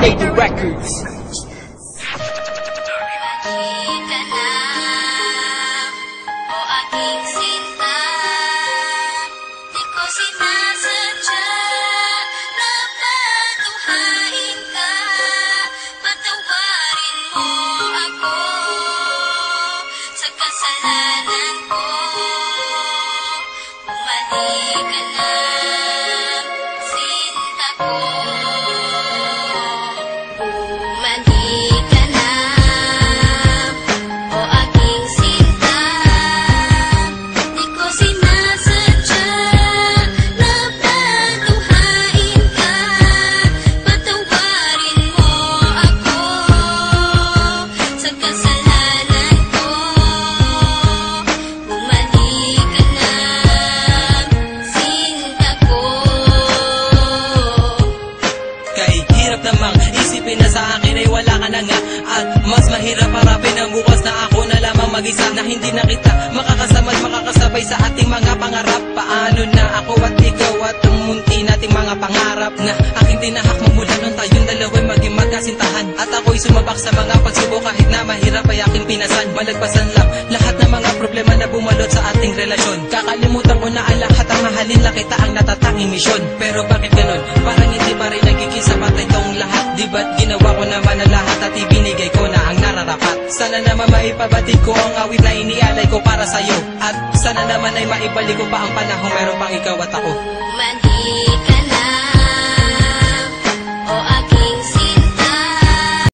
Lady Records. Isipin na sa akin ay wala ka na nga, at mas mahirap harapin ang bukas na ako na lamang mag-isa, na hindi na kita makakasama at makakasabay sa ating mga pangarap. Paano na ako at ikaw at ang munti nating mga pangarap na aking tinahak mula nung tayong dalawa'y maging magkasintahan. At ako'y sumabak sa mga pagsubok kahit na mahirap ay aking pinasan. Malagpasan lang lahat ng mga problema na bumalot sa ating relasyon. Kakalimutan ko na ang lahat, ang mahalin lang kita ang natatanging misyon. Pero bakit ganun? Parang hindi pa rin nagiging sapat itong lahat. Di ba't ginawa ko naman ang lahat at ibinigay ko na ang nararapat? Sana naman maipabatid ko ang awit na inialay ko para sa'yo, at sana naman ay maibalik ko pa ang panahon meron pang ikaw at ako. Mandi ka na.